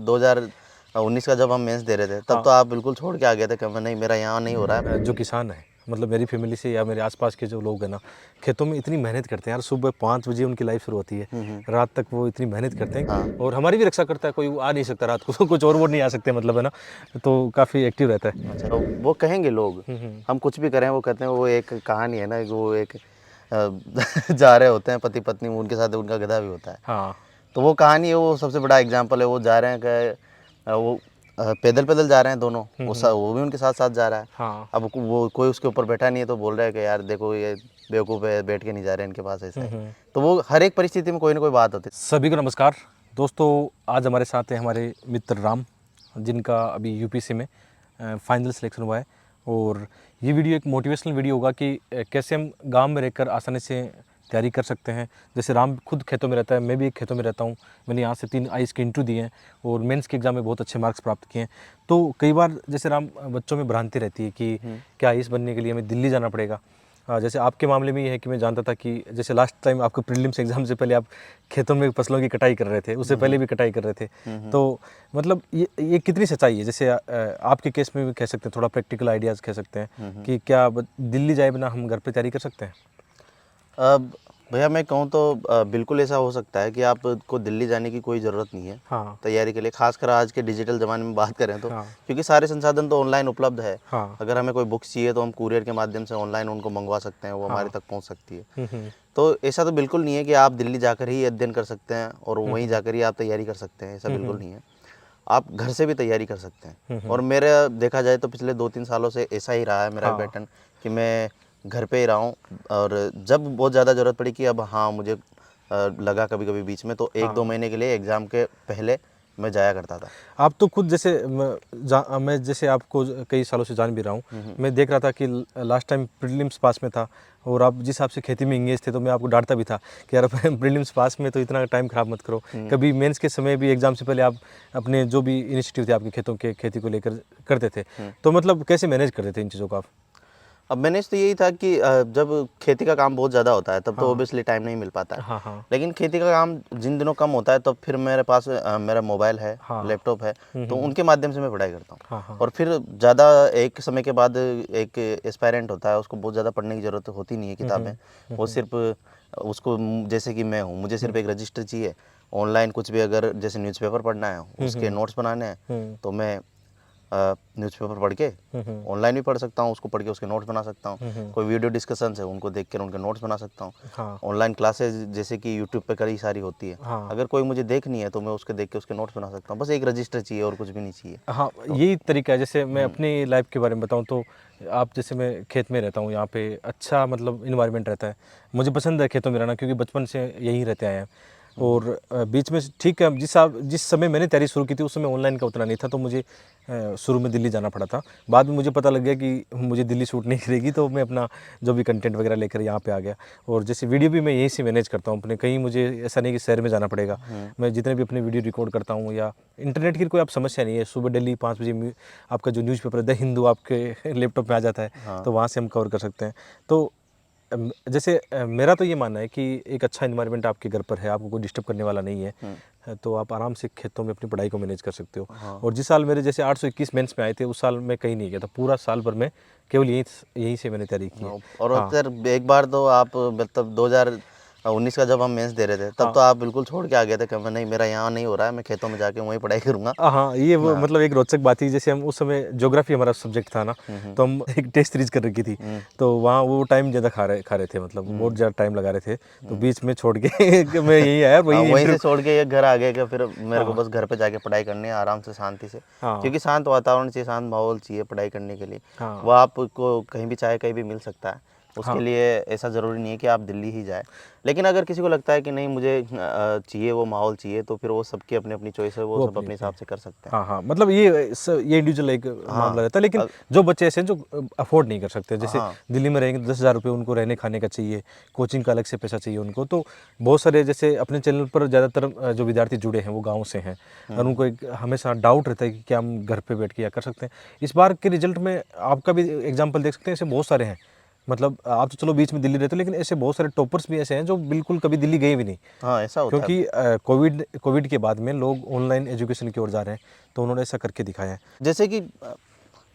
2019 का जब हम मेंस दे रहे थे तब हाँ। तो आप बिल्कुल छोड़ के आ गए थे कि नहीं मेरा यहाँ नहीं हो रहा है। जो किसान है, मतलब मेरी फैमिली से या मेरे आसपास के जो लोग हैं ना, खेतों में इतनी मेहनत करते हैं यार। सुबह 5 बजे उनकी लाइफ शुरू होती है, रात तक वो इतनी मेहनत करते हैं। हाँ। और हमारी भी रक्षा करता है, कोई आ नहीं सकता रात को कुछ और वो नहीं आ सकते, मतलब है ना, तो काफ़ी एक्टिव रहता है। अच्छा, तो वो कहेंगे लोग हम कुछ भी करें, वो कहते हैं वो एक कहानी है ना, वो एक जा रहे होते हैं पति पत्नी, उनके साथ उनका गधा भी होता है। हाँ। तो वो कहानी है, वो सबसे बड़ा एग्जाम्पल है। वो जा रहे हैं कि वो पैदल पैदल जा रहे हैं दोनों, वो भी उनके साथ साथ जा रहा है। हाँ। अब वो कोई उसके ऊपर बैठा नहीं है तो बोल रहा है कि यार देखो ये बेवकूफ़ है, बैठ के नहीं जा रहे हैं, इनके पास ऐसा है। तो वो हर एक परिस्थिति में कोई ना कोई बात होती है। सभी को नमस्कार दोस्तों। आज हमारे साथ हैं हमारे मित्र राम, जिनका अभी यूपीएससी में फाइनल सिलेक्शन हुआ है। और ये वीडियो एक मोटिवेशनल वीडियो होगा कि कैसे हम गांव में रहकर आसानी से तैयारी कर सकते हैं। जैसे राम खुद खेतों में रहता है, मैं भी एक खेतों में रहता हूँ। मैंने यहाँ से 3 आईएएस के इंटरव्यू दिए हैं और मेंस के एग्ज़ाम में बहुत अच्छे मार्क्स प्राप्त किए हैं। तो कई बार जैसे राम, बच्चों में भ्रांति रहती है कि क्या आईएएस बनने के लिए हमें दिल्ली जाना पड़ेगा। जैसे आपके मामले में ये है कि मैं जानता था कि जैसे लास्ट टाइम आपको प्रीलिम्स एग्ज़ाम से पहले आप खेतों में फसलों की कटाई कर रहे थे, उससे पहले भी कटाई कर रहे थे। तो मतलब ये कितनी सच्चाई है? जैसे आपके केस में भी कह सकते हैं, थोड़ा प्रैक्टिकल आइडियाज़ कह सकते हैं कि क्या दिल्ली जाए बिना हम घर पे तैयारी कर सकते हैं? अब भैया मैं कहूँ तो बिल्कुल ऐसा हो सकता है कि आपको दिल्ली जाने की कोई ज़रूरत नहीं है हाँ। तैयारी के लिए, खासकर आज के डिजिटल ज़माने में बात करें तो। हाँ। क्योंकि सारे संसाधन तो ऑनलाइन उपलब्ध है। हाँ। अगर हमें कोई बुक्स चाहिए तो हम कुरियर के माध्यम से ऑनलाइन उनको मंगवा सकते हैं, वो हमारे हाँ। तक पहुंच सकती है। तो ऐसा तो बिल्कुल नहीं है कि आप दिल्ली जाकर ही अध्ययन कर सकते हैं और वहीं जाकर ही आप तैयारी कर सकते हैं, ऐसा बिल्कुल नहीं है। आप घर से भी तैयारी कर सकते हैं। और मेरा देखा जाए तो पिछले 2-3 सालों से ऐसा ही रहा है मेरा हाँ। पैटर्न कि मैं घर पे ही रहा हूँ। और जब बहुत ज़्यादा ज़रूरत पड़ी कि अब हाँ मुझे लगा कभी कभी बीच में, तो 1-2 महीने के लिए एग्ज़ाम के पहले मैं जाया करता था। आप तो खुद जैसे मैं जैसे आपको कई सालों से जान भी रहा हूँ। मैं देख रहा था कि लास्ट टाइम प्रीलिम्स पास में था और आप जिस हिसाब से खेती में इंगेज थे, तो मैं आपको डांटता भी था कि यार प्रीलिम्स पास में तो इतना टाइम खराब मत करो। कभी मेंस के समय भी एग्जाम से पहले आप अपने जो भी इनिशिएटिव थे आपके खेतों के खेती को लेकर करते थे, तो मतलब कैसे मैनेज करते थे इन चीज़ों को आप? अब मैनेज तो यही था कि जब खेती का काम बहुत ज़्यादा होता है तब तो हाँ। ऑब्वियसली टाइम नहीं मिल पाता है। हाँ। हाँ। लेकिन खेती का काम जिन दिनों कम होता है तब फिर मेरे पास मेरा मोबाइल है, हाँ। लैपटॉप है, तो उनके माध्यम से मैं पढ़ाई करता हूँ। हाँ। हाँ। और फिर ज़्यादा एक समय के बाद एक एस्पायरेंट होता है, उसको बहुत ज़्यादा पढ़ने की ज़रूरत होती नहीं है किताबें। वो सिर्फ उसको जैसे कि मैं हूँ, मुझे सिर्फ एक रजिस्टर चाहिए। ऑनलाइन कुछ भी अगर जैसे न्यूज़पेपर पढ़ना है, उसके नोट्स बनाने हैं, तो मैं न्यूज़पेपर पढ़ के ऑनलाइन भी पढ़ सकता हूँ, उसको पढ़ के उसके नोट्स बना सकता हूँ। कोई वीडियो डिस्कशंस है उनको देख कर उनके नोट्स बना सकता हूँ। हाँ। ऑनलाइन क्लासेज जैसे कि यूट्यूब पे कई सारी होती है, हाँ। अगर कोई मुझे देखनी है तो मैं उसके देख के उसके नोट्स बना सकता हूँ। बस एक रजिस्टर चाहिए और कुछ भी नहीं चाहिए। हाँ, तो यही तरीका है। जैसे मैं अपनी लाइफ के बारे में बताऊँ तो आप जैसे मैं खेत में रहता हूँ, यहाँ पे अच्छा मतलब इन्वायरमेंट रहता है। मुझे पसंद है खेतों में रहना, क्योंकि बचपन से यहीं रहते आए हैं। और बीच में ठीक है, जिस समय मैंने तैयारी शुरू की थी उस समय ऑनलाइन का उतना नहीं था, तो मुझे शुरू में दिल्ली जाना पड़ा था। बाद में मुझे पता लग गया कि मुझे दिल्ली शूट नहीं करेगी, तो मैं अपना जो भी कंटेंट वगैरह लेकर यहाँ पे आ गया। और जैसे वीडियो भी मैं यहीं से मैनेज करता हूँ अपने, कहीं मुझे ऐसा नहीं कि शहर में जाना पड़ेगा। मैं जितने भी अपने वीडियो रिकॉर्ड करता हूँ, या इंटरनेट की कोई आप समस्या नहीं है। सुबह डेली 5 बजे आपका जो न्यूज़पेपर है द हिंदू आपके लैपटॉप में आ जाता है, तो वहाँ से हम कवर कर सकते हैं। तो जैसे मेरा तो ये मानना है कि एक अच्छा इन्वायरमेंट आपके घर पर है, आपको कोई डिस्टर्ब करने वाला नहीं है, तो आप आराम से खेतों में अपनी पढ़ाई को मैनेज कर सकते हो। और जिस साल मेरे जैसे 821 मेंस में आए थे, उस साल मैं कहीं नहीं गया था। पूरा साल भर में केवल यहीं से मैंने तैयारी की है। और हाँ। सर एक बार तो आप मतलब 2019 का जब हम मेंस दे रहे थे तब हाँ। तो आप बिल्कुल छोड़ के आ गए थे कि नहीं मेरा यहाँ नहीं हो रहा है, मैं खेतों में जाके वहीं पढ़ाई करूँगा। हाँ, ये वो हाँ। मतलब एक रोचक बात थी। जैसे हम उस समय ज्योग्राफी हमारा सब्जेक्ट था ना, तो हम एक टेस्ट सीरीज कर रखी थी, तो वहाँ वो टाइम ज़्यादा खा रहे थे, मतलब बहुत ज़्यादा टाइम लगा रहे थे, तो बीच में छोड़ के कि मैं यहीं आया हाँ, वही वहीं से इंटरव्यू। छोड़ के ये घर आ गए कि फिर मेरे को हाँ। बस घर पे जाके पढ़ाई करनी है आराम से, शांति से। हाँ। क्योंकि शांत वातावरण चाहिए, शांत माहौल चाहिए पढ़ाई करने के लिए। हाँ। वो आपको कहीं भी चाहे कहीं भी मिल सकता है। उसके हाँ। लिए ऐसा ज़रूरी नहीं है कि आप दिल्ली ही जाए। लेकिन अगर किसी को लगता है कि नहीं मुझे चाहिए वो माहौल चाहिए, तो फिर वो सबकी अपनी अपनी चॉइस है, वो वो सब अपनी अपने अपनी। हिसाब से कर सकते हैं। हाँ। हाँ, मतलब ये इंडिविजुअल एक मामला हाँ। रहता है। लेकिन जो बच्चे ऐसे हैं जो अफोर्ड नहीं कर सकते, जैसे हाँ। दिल्ली में रहेंगे 10,000 रुपये उनको रहने खाने का चाहिए, कोचिंग का अलग से पैसा चाहिए उनको, तो बहुत सारे जैसे अपने चैनल पर ज़्यादातर जो विद्यार्थी जुड़े हैं वो गाँव से हैं, और उनको एक हमेशा डाउट रहता है कि क्या हम घर पर बैठ के या कर सकते हैं। इस बार के रिजल्ट में आपका भी एग्जाम्पल देख सकते हैं, ऐसे बहुत सारे हैं मतलब आप तो चलो बीच में दिल्ली रहते हो, लेकिन ऐसे बहुत सारे टॉपर्स भी ऐसे हैं जो बिल्कुल कभी दिल्ली गए भी नहीं, हाँ ऐसा होता है। क्योंकि कोविड के बाद में लोग ऑनलाइन एजुकेशन की ओर जा रहे हैं, तो उन्होंने ऐसा करके दिखाया है। जैसे कि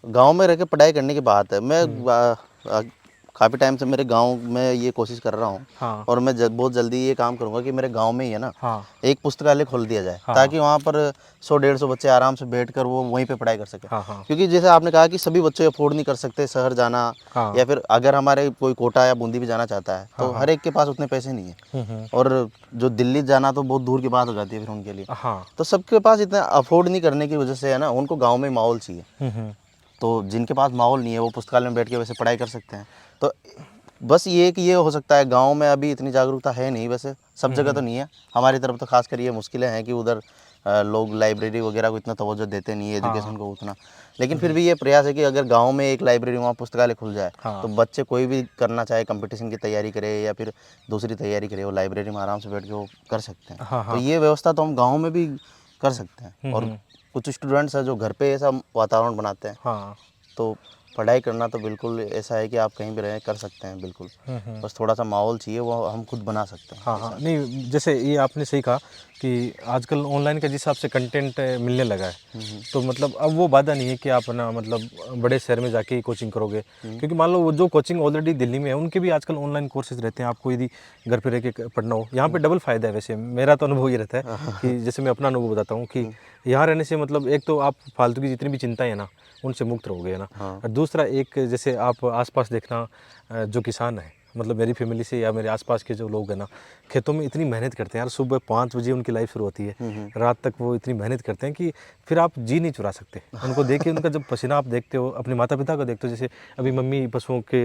गांव में रह के पढ़ाई करने की बात है, मैं काफ़ी टाइम से मेरे गांव में ये कोशिश कर रहा हूँ, हाँ और मैं बहुत जल्दी ये काम करूँगा कि मेरे गांव में ही है ना हाँ एक पुस्तकालय खोल दिया जाए, हाँ ताकि वहाँ पर 100-150 बच्चे आराम से बैठकर वो वहीं पे पढ़ाई कर सकें। हाँ हाँ क्योंकि जैसे आपने कहा कि सभी बच्चे अफोर्ड नहीं कर सकते शहर जाना, हाँ या फिर अगर हमारे कोई कोटा या बूंदी भी जाना चाहता है तो हर एक के पास उतने पैसे नहीं है, और जो दिल्ली जाना तो बहुत दूर की बात हो जाती है फिर उनके लिए। हाँ तो सबके पास इतना अफोर्ड नहीं करने की वजह से है ना, उनको गाँव में माहौल चाहिए। तो जिनके पास माहौल नहीं है वो पुस्तकालय में बैठ के वैसे पढ़ाई कर सकते हैं। तो बस ये कि ये हो सकता है, गांव में अभी इतनी जागरूकता है नहीं, वैसे सब जगह तो नहीं है, हमारी तरफ तो खासकर ये मुश्किलें हैं कि उधर लोग लाइब्रेरी वगैरह को इतना तवज्जो देते नहीं है, एजुकेशन को उतना। लेकिन फिर भी ये प्रयास है कि अगर गांव में एक लाइब्रेरी, वहाँ पुस्तकालय खुल जाए, हाँ तो बच्चे कोई भी करना चाहे, कंपटीशन की तैयारी करे या फिर दूसरी तैयारी करे, वो लाइब्रेरी में आराम से बैठ के वो कर सकते हैं। हाँ तो हाँ ये व्यवस्था तो हम गाँव में भी कर सकते हैं। और कुछ स्टूडेंट्स हैं जो घर पे ऐसा वातावरण बनाते हैं, हाँ तो पढ़ाई करना तो बिल्कुल ऐसा है कि आप कहीं भी रहें कर सकते हैं बिल्कुल। बस थोड़ा सा माहौल चाहिए, वो हम खुद बना सकते हैं हाँ हाँ ऐसा। नहीं, जैसे ये आपने सही कहा कि आजकल ऑनलाइन के जिस हिसाब से कंटेंट मिलने लगा है, तो मतलब अब वो बाधा नहीं है कि आप ना मतलब बड़े शहर में जाके ही कोचिंग करोगे, क्योंकि मान लो वो जो कोचिंग ऑलरेडी दिल्ली में है उनके भी आजकल ऑनलाइन कोर्सेज रहते हैं, आपको यदि घर पे रह के पढ़ना हो। यहाँ पे डबल फ़ायदा है, वैसे मेरा तो अनुभव ये रहता है कि जैसे मैं अपना अनुभव बताता हूँ कि यहाँ रहने से मतलब एक तो आप फालतू की जितनी भी चिंताएं हैं ना उनसे मुक्त रहोगे, है ना। हाँ। और दूसरा एक जैसे आप आसपास देखना, जो किसान है मतलब मेरी फैमिली से या मेरे आसपास के जो लोग हैं ना, खेतों में इतनी मेहनत करते हैं यार, सुबह 5 बजे उनकी लाइफ शुरू होती है, रात तक वो इतनी मेहनत करते हैं कि फिर आप जी नहीं चुरा सकते उनको देख के। उनका जब पसीना आप देखते हो, अपने माता पिता को देखते हो, जैसे अभी मम्मी पशुओं के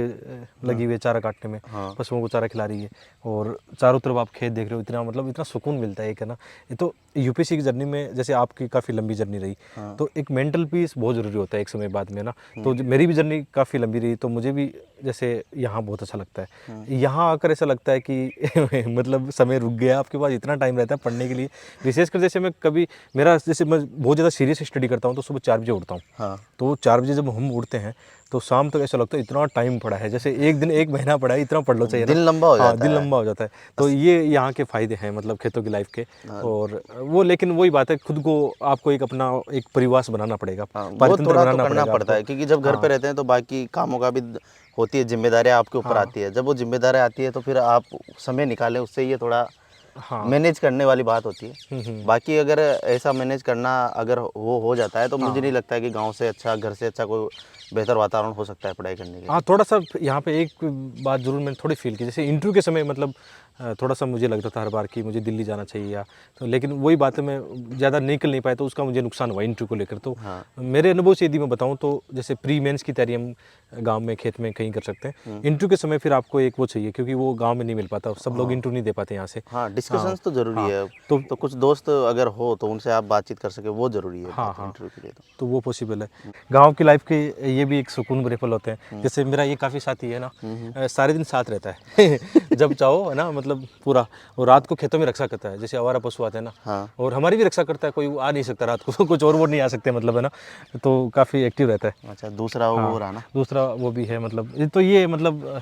लगी हुई है चारा काटने में, हाँ। पशुओं को चारा खिला रही है, और चारों तरफ आप खेत देख रहे हो, इतना मतलब इतना सुकून मिलता है एक, है ना। ये तो यूपीएससी की जर्नी में जैसे आपकी काफ़ी लंबी जर्नी रही, तो एक मेंटल पीस बहुत ज़रूरी होता है एक समय बाद में ना। तो मेरी भी जर्नी काफ़ी लंबी रही, तो मुझे भी जैसे यहाँ बहुत अच्छा लगता है। यहाँ आकर ऐसा लगता है कि मतलब समय रुक गया, आपके पास इतना टाइम रहता है पढ़ने के लिए। विशेषकर जैसे मैं कभी मेरा जैसे मैं बहुत ज़्यादा सीरियस स्टडी करता हूँ तो सुबह 4 बजे उठता हूँ। हाँ। तो 4 बजे जब हम उठते हैं तो शाम तक ऐसा लगता है इतना टाइम पड़ा है, जैसे एक दिन एक महीना पड़ा है, इतना पढ़ लो चाहिए ना। दिन लंबा हो हाँ, जाता दिन है। लंबा हो जाता है। तो ये यहाँ के फ़ायदे हैं मतलब खेतों की लाइफ के। और वो लेकिन वही बात है, खुद को आपको एक अपना एक परिवास बनाना पड़ेगा, हाँ, वो पारितंत्र थोड़ा तो बनाना करना पड़ेगा पड़ता आपको। है, क्योंकि जब घर पे रहते हैं तो बाकी कामों का भी होती है, जिम्मेदारियाँ आपके ऊपर आती है। जब वो जिम्मेदारियाँ आती है तो फिर आप समय निकालें उससे, ये थोड़ा हाँ मैनेज करने वाली बात होती है। बाकी अगर ऐसा मैनेज करना अगर वो हो जाता है तो मुझे नहीं लगता है कि गांव से अच्छा, घर से अच्छा कोई बेहतर वातावरण हो सकता है पढ़ाई करने के हाँ, लिए। थोड़ा सा यहाँ पे एक बात ज़रूर मैंने थोड़ी फील की, जैसे इंटरव्यू के समय मतलब थोड़ा सा मुझे लगता था हर बार कि मुझे दिल्ली जाना चाहिए या, तो लेकिन वही बात है मैं ज़्यादा निकल नहीं पाया, तो उसका मुझे नुकसान हुआ इंटरव्यू को लेकर। तो हाँ। मेरे अनुभव से यदि मैं बताऊँ तो जैसे प्री मेंस की तैयारी हम गांव में खेत में कहीं कर सकते हैं। इंटरव्यू के समय फिर आपको एक वो चाहिए, क्योंकि वो गाँव में नहीं मिल पाता, सब लोग इंटरव्यू नहीं दे पाते यहाँ से। हाँ, हाँ डिस्कशंस तो ज़रूरी हाँ है। तो तो कुछ दोस्त अगर हो तो उनसे आप बातचीत कर सके, वो ज़रूरी है हाँ बात हाँ इंटरव्यू के लिए तो। तो वो पॉसिबल है। गांव की लाइफ के ये भी एक सुकून भरे पल होते हैं। जैसे मेरा ये काफ़ी साथी है ना, सारे दिन साथ रहता है जब चाहो, है ना, मतलब पूरा। और रात को खेतों में रक्षा करता है, जैसे आवारा पशु आते हैं ना, हाँ। और हमारी भी रक्षा करता है, कोई आ नहीं सकता रात को कुछ और वो नहीं आ सकते मतलब, है ना। तो काफ़ी एक्टिव रहता है। अच्छा, दूसरा वो हाँ, रहा ना। दूसरा वो भी है मतलब, ये तो ये मतलब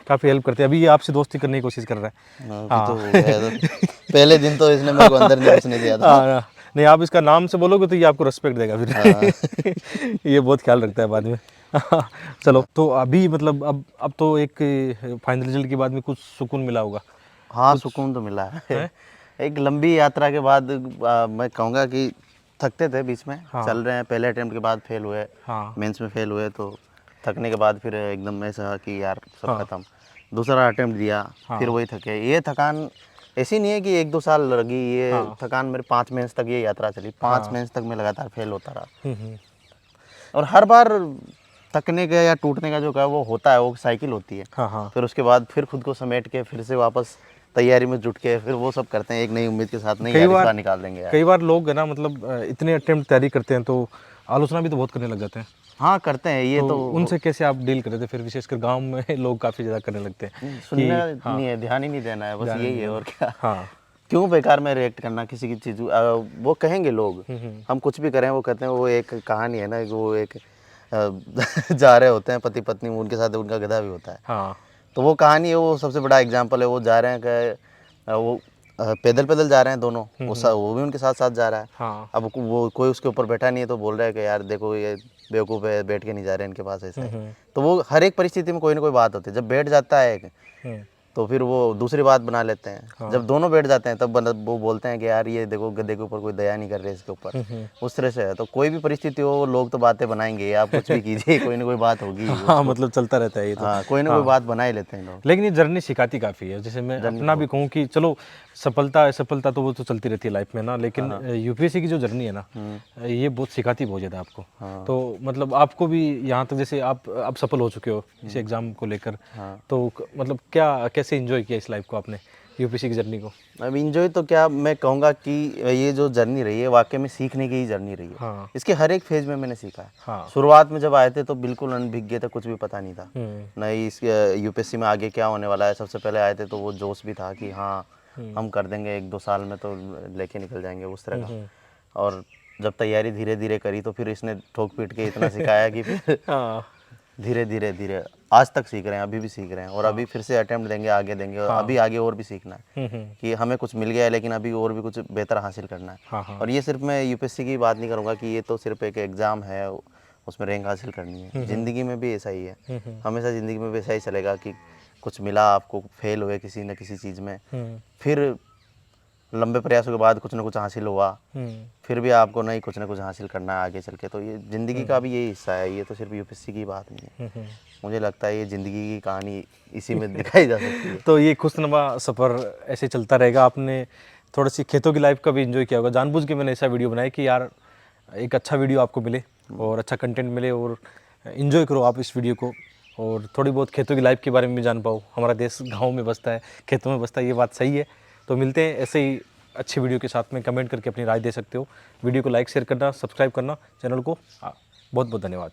काफ़ी हेल्प करते हैं। अभी ये आपसे दोस्ती करने की कोशिश कर रहा है। अभी तो हाँ हो गया तो पहले दिन तो इसने मेरे को अंदर नहीं घुसने दिया था। हाँ, नहीं आप इसका नाम से बोलोगे तो ये आपको रिस्पेक्ट देगा हाँ। फिर ये बहुत ख्याल रखता है बाद में चलो, तो अभी मतलब अब तो एक फाइनल रिजल्ट के बाद में कुछ सुकून मिला होगा। हाँ, कुछ सुकून तो मिला है। है। एक लंबी यात्रा के बाद मैं कहूँगा कि थकते थे बीच में, हाँ चल रहे हैं, पहले अटेम्प्ट के बाद फेल हुए, हाँ मेंस में फेल हुए, तो थकने के बाद फिर एकदम ऐसा कि यार सब हाँ खत्म। दूसरा अटेम्प्ट दिया, फिर हाँ वही थके। ये थकान ऐसी नहीं है कि 1-2 साल लगी, ये हाँ थकान मेरे 5 मेंस तक ये यात्रा चली। 5 हाँ मेंस तक मैं लगातार फेल होता रहा, हम्म। और हर बार थकने का या टूटने का जो का वो होता है, वो साइकिल होती है। हाँ हाँ फिर उसके बाद फिर खुद को समेट के फिर से वापस तैयारी में जुट के फिर वो सब करते हैं एक नई उम्मीद के साथ, नहीं कई यार इस बार बार निकाल देंगे यार। कई बार लोग है ना मतलब इतने अटेम्प्ट तैयारी करते हैं तो आलोचना भी तो बहुत करने लग जाते हैं। हाँ, करते हैं ये तो तो। उनसे कैसे आप डील करते थे फिर, विशेषकर गांव में लोग काफ़ी ज़्यादा करने लगते हैं सुनना कि हाँ, नहीं है, ध्यान ही नहीं देना है, बस ध्यान नहीं यही है देना। और क्या। हाँ क्यों बेकार में रिएक्ट करना किसी की चीज़। वो कहेंगे लोग, हम कुछ भी करें, वो कहते हैं वो एक कहानी है ना, वो एक जा रहे होते हैं पति पत्नी, उनके साथ उनका गधा भी होता है। हाँ। तो वो कहानी है, वो सबसे बड़ा एग्जाम्पल है। वो जा रहे हैं कि वो पैदल पैदल जा रहे हैं दोनों, वो भी उनके साथ साथ जा रहा है। हाँ। अब वो कोई उसके ऊपर बैठा नहीं है तो बोल रहा है कि यार देखो ये बेवकूफ़ है, बैठ के नहीं जा रहे हैं इनके पास, ऐसा है। तो वो हर एक परिस्थिति में कोई ना कोई बात होती है। जब बैठ जाता है एक, तो फिर वो दूसरी बात बना लेते हैं। जब दोनों बैठ जाते हैं तब वो बोलते हैं कि यार ये देखो गधे के ऊपर कोई दया नहीं कर रहे इसके ऊपर। उस तरह से है। तो कोई भी परिस्थिति हो, लोग तो बातें बनाएंगे, आप कुछ भी कीजिए कोई ना कोई बात होगी। हाँ, मतलब चलता रहता है ये तो। हाँ, कोई ना कोई बात बना ही लेते हैं लोग। लेकिन ये जर्नी सिखाती काफ़ी है। जैसे मैं अपना भी कहूँ कि चलो सफलता असफलता तो वो तो चलती रहती है लाइफ में ना, लेकिन यूपीएससी की जो जर्नी है ना, ये बहुत सिखाती बहुत ज़्यादा आपको। तो मतलब आपको भी यहाँ तक, जैसे आप सफल हो चुके हो इस एग्ज़ाम को लेकर, तो मतलब क्या कैसे एंजॉय किया इस लाइफ को आपने, यूपीएससी की जर्नी को? अब इंजॉय तो क्या मैं कहूँगा कि ये जो जर्नी रही है वाकई में सीखने की ही जर्नी रही है। हाँ। इसके हर एक फेज में मैंने सीखा है। हाँ। शुरुआत में जब आए थे तो बिल्कुल अनभिज्ञ था, कुछ भी पता नहीं था। नहीं इस यूपीएससी में आगे क्या होने वाला है। सबसे पहले आए थे तो वो जोश भी था कि हाँ हम कर देंगे, 1-2 साल में तो लेके निकल जाएंगे, उस तरह का। और जब तैयारी धीरे धीरे करी तो फिर इसने ठोक पीट के इतना सिखाया कि फिर हाँ। धीरे धीरे धीरे आज तक सीख रहे हैं, अभी भी सीख रहे हैं। और अभी फिर से अटेम्प्ट देंगे, आगे देंगे, और अभी आगे और भी सीखना है कि हमें कुछ मिल गया है लेकिन अभी और भी कुछ बेहतर हासिल करना है। हाँ। और ये सिर्फ मैं यूपीएससी की बात नहीं करूँगा कि ये तो सिर्फ एक एग्ज़ाम है, उसमें रैंक हासिल करनी है। ज़िंदगी में भी ऐसा ही है। हमेशा ज़िंदगी में भी ऐसा ही चलेगा कि कुछ मिला आपको, फेल हुए किसी न किसी चीज़ में, फिर लंबे प्रयासों के बाद कुछ ना कुछ हासिल हुआ, फिर भी आपको नहीं कुछ ना कुछ हासिल करना है आगे चल के। तो ये ज़िंदगी का भी यही हिस्सा है। ये तो सिर्फ यूपीएससी की बात नहीं है। मुझे लगता है ये ज़िंदगी की कहानी इसी में दिखाई जा सकती है। तो ये खुशनुमा सफ़र ऐसे चलता रहेगा। आपने थोड़ी सी खेतों की लाइफ का भी एंजॉय किया होगा। जानबूझ के मैंने ऐसा वीडियो बनाया कि यार एक अच्छा वीडियो आपको मिले और अच्छा कंटेंट मिले, और एंजॉय करो आप इस वीडियो को, और थोड़ी बहुत खेतों की लाइफ के बारे में भी जान पाओ। हमारा देश गाँव में बसता है, खेतों में बसता है, ये बात सही है। तो मिलते हैं ऐसे ही अच्छी वीडियो के साथ में। कमेंट करके अपनी राय दे सकते हो। वीडियो को लाइक शेयर करना, सब्सक्राइब करना चैनल को। बहुत बहुत धन्यवाद।